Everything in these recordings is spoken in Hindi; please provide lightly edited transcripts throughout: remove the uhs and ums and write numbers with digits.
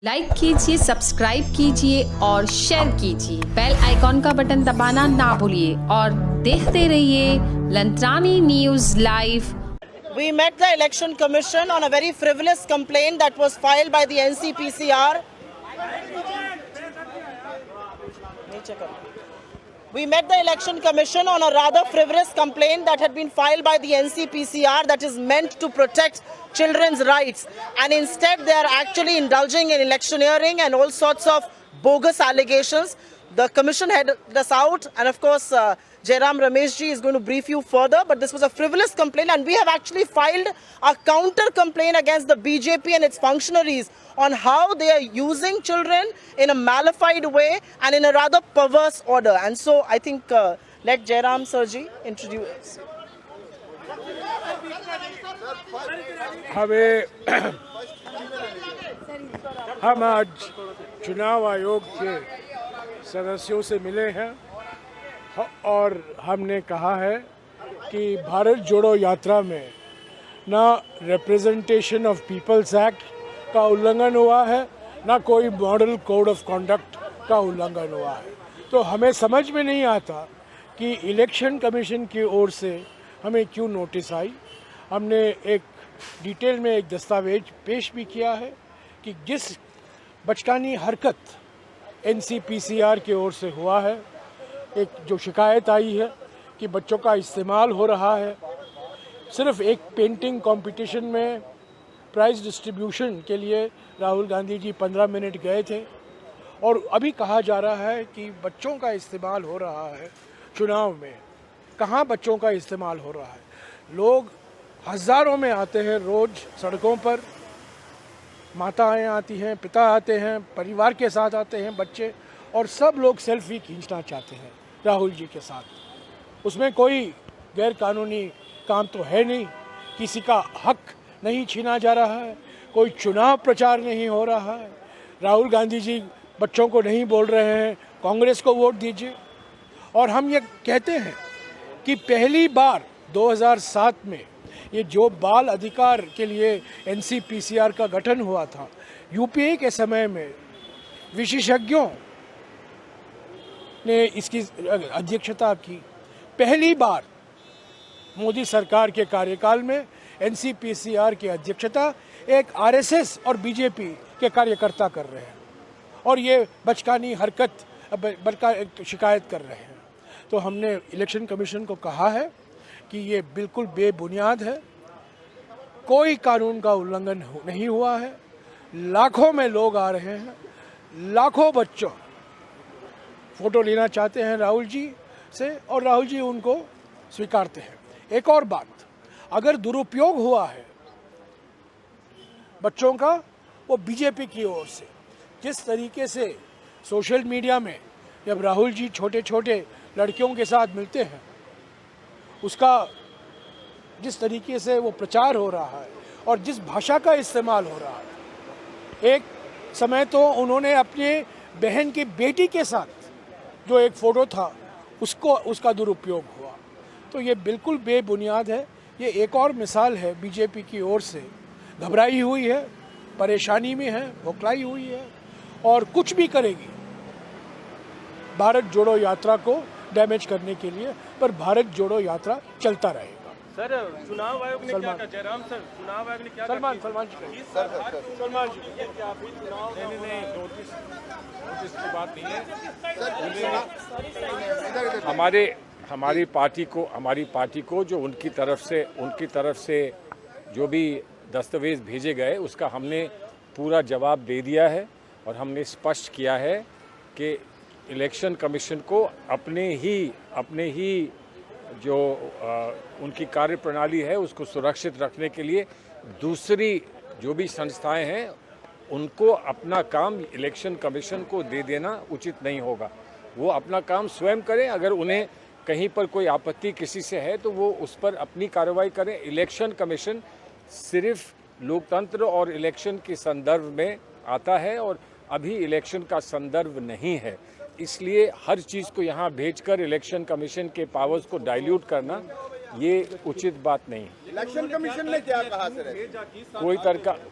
लाइक कीजिए, सब्सक्राइब कीजिए और शेयर कीजिए। बेल आइकॉन का बटन दबाना ना भूलिए और देखते रहिए Lantrani news live. We met the Election Commission on a very frivolous complaint that was filed by the NCPCR. We met the Election Commission on a rather frivolous complaint that had been filed by the NCPCR that is meant to protect children's rights, and instead they are actually indulging in electioneering and all sorts of bogus allegations. The commission had us out, and of course Jairam Rameshji is going to brief you further, but this was a frivolous complaint, and we have actually filed a counter complaint against the BJP and its functionaries on how they are using children in a malified way and in a rather perverse order. And so I think let Jairam Sirji introduce. हम आज चुनाव आयोग के सदस्यों से मिले हैं और हमने कहा है कि भारत जोड़ो यात्रा में ना रिप्रेजेंटेशन ऑफ पीपल्स एक्ट का उल्लंघन हुआ है, ना कोई मॉडल कोड ऑफ कंडक्ट का उल्लंघन हुआ है। तो हमें समझ में नहीं आता कि इलेक्शन कमीशन की ओर से हमें क्यों नोटिस आई। हमने एक डिटेल में एक दस्तावेज पेश भी किया है कि जिस बचकानी हरकत NCPCR की ओर से हुआ है, एक जो शिकायत आई है कि बच्चों का इस्तेमाल हो रहा है, सिर्फ एक पेंटिंग कंपटीशन में प्राइज़ डिस्ट्रीब्यूशन के लिए राहुल गांधी जी 15 मिनट गए थे, और अभी कहा जा रहा है कि बच्चों का इस्तेमाल हो रहा है चुनाव में। कहाँ बच्चों का इस्तेमाल हो रहा है? लोग हज़ारों में आते हैं रोज़ सड़कों पर, माताएं आती हैं, पिता आते हैं, परिवार के साथ आते हैं बच्चे, और सब लोग सेल्फी खींचना चाहते हैं राहुल जी के साथ। उसमें कोई गैर कानूनी काम तो है नहीं, किसी का हक नहीं छीना जा रहा है, कोई चुनाव प्रचार नहीं हो रहा है। राहुल गांधी जी बच्चों को नहीं बोल रहे हैं कांग्रेस को वोट दीजिए। और हम ये कहते हैं कि पहली बार 2007 में ये जो बाल अधिकार के लिए NCPCR का गठन हुआ था, UPA के समय में विशेषज्ञों ने इसकी अध्यक्षता की। पहली बार मोदी सरकार के कार्यकाल में NCPCR की अध्यक्षता एक RSS और BJP के कार्यकर्ता कर रहे हैं, और ये बचकानी हरकत शिकायत कर रहे हैं। तो हमने इलेक्शन कमीशन को कहा है कि ये बिल्कुल बेबुनियाद है, कोई कानून का उल्लंघन नहीं हुआ है। लाखों में लोग आ रहे हैं, लाखों बच्चों फ़ोटो लेना चाहते हैं राहुल जी से, और राहुल जी उनको स्वीकारते हैं। एक और बात, अगर दुरुपयोग हुआ है बच्चों का, वो बीजेपी की ओर से। जिस तरीके से सोशल मीडिया में जब राहुल जी छोटे छोटे लड़कियों के साथ मिलते हैं, उसका जिस तरीके से वो प्रचार हो रहा है और जिस भाषा का इस्तेमाल हो रहा है। एक समय तो उन्होंने अपने बहन की बेटी के साथ जो एक फ़ोटो था उसका दुरुपयोग हुआ। तो ये बिल्कुल बेबुनियाद है। ये एक और मिसाल है बीजेपी की ओर से घबराई हुई है, परेशानी में है, भोखलाई हुई है, और कुछ भी करेगी भारत जोड़ो यात्रा को डैमेज करने के लिए। पर भारत जोड़ो यात्रा चलता रहेगा। सर, चुनाव आयोग ने क्या कहा? जयराम सर, चुनाव आयोग ने क्या कहा? सलमान जी नहीं, नोटिस की बात नहीं है। हमारी पार्टी को जो उनकी तरफ से जो भी दस्तावेज भेजे गए, उसका हमने पूरा जवाब दे दिया है, और हमने स्पष्ट किया है कि इलेक्शन कमीशन को अपने ही जो उनकी कार्यप्रणाली है उसको सुरक्षित रखने के लिए दूसरी जो भी संस्थाएं हैं उनको अपना काम इलेक्शन कमीशन को दे देना उचित नहीं होगा। वो अपना काम स्वयं करें। अगर उन्हें कहीं पर कोई आपत्ति किसी से है तो वो उस पर अपनी कार्रवाई करें। इलेक्शन कमीशन सिर्फ लोकतंत्र और इलेक्शन के संदर्भ में आता है, और अभी इलेक्शन का संदर्भ नहीं है। इसलिए हर चीज़ को यहाँ भेजकर इलेक्शन कमीशन के पावर्स को डाइल्यूट करना ये उचित बात नहीं है। इलेक्शन कमीशन ने क्या कहा सर?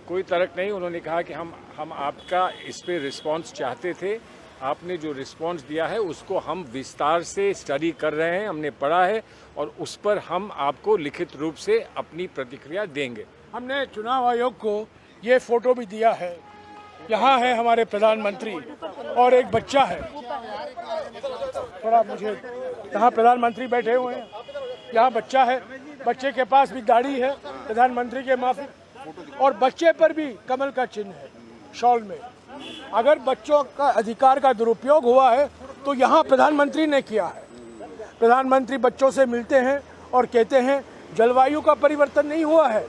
कोई तर्क नहीं। उन्होंने कहा कि हम आपका इस पे रिस्पांस चाहते थे, आपने जो रिस्पांस दिया है उसको हम विस्तार से स्टडी कर रहे हैं, हमने पढ़ा है और उस पर हम आपको लिखित रूप से अपनी प्रतिक्रिया देंगे। हमने चुनाव आयोग को ये फोटो भी दिया है। यहाँ है हमारे प्रधानमंत्री और एक बच्चा है। थोड़ा मुझे, यहाँ प्रधानमंत्री बैठे हुए हैं, यहाँ बच्चा है, बच्चे के पास भी दाढ़ी है, प्रधानमंत्री के माफी, और बच्चे पर भी कमल का चिन्ह है शॉल में। अगर बच्चों का अधिकार का दुरुपयोग हुआ है तो यहाँ प्रधानमंत्री ने किया है। प्रधानमंत्री बच्चों से मिलते हैं और कहते हैं जलवायु का परिवर्तन नहीं हुआ है,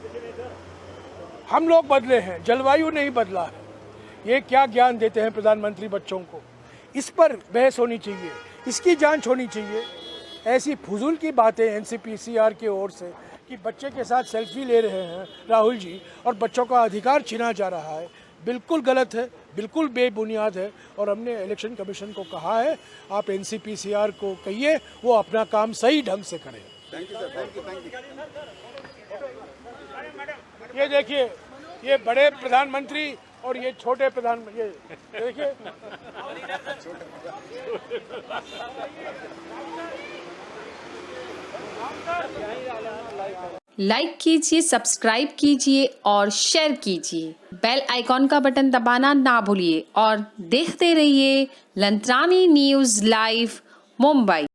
हम लोग बदले हैं, जलवायु नहीं बदला है। ये क्या ज्ञान देते हैं प्रधानमंत्री बच्चों को? इस पर बहस होनी चाहिए, इसकी जांच होनी चाहिए। ऐसी फजूल की बातें एनसीपीसीआर की ओर से कि बच्चे के साथ सेल्फी ले रहे हैं राहुल जी और बच्चों का अधिकार छीना जा रहा है, बिल्कुल गलत है, बिल्कुल बेबुनियाद है। और हमने इलेक्शन कमीशन को कहा है, आप एनसीपीसीआर को कहिए वो अपना काम सही ढंग से करें। Thank you sir, thank you. ये देखिए, ये बड़े प्रधानमंत्री और ये छोटे प्रधानमंत्री, ये देखिए। लाइक कीजिए, सब्सक्राइब कीजिए और शेयर कीजिए। बेल आइकॉन का बटन दबाना ना भूलिए और देखते रहिए लंत्रानी न्यूज़ लाइव मुंबई।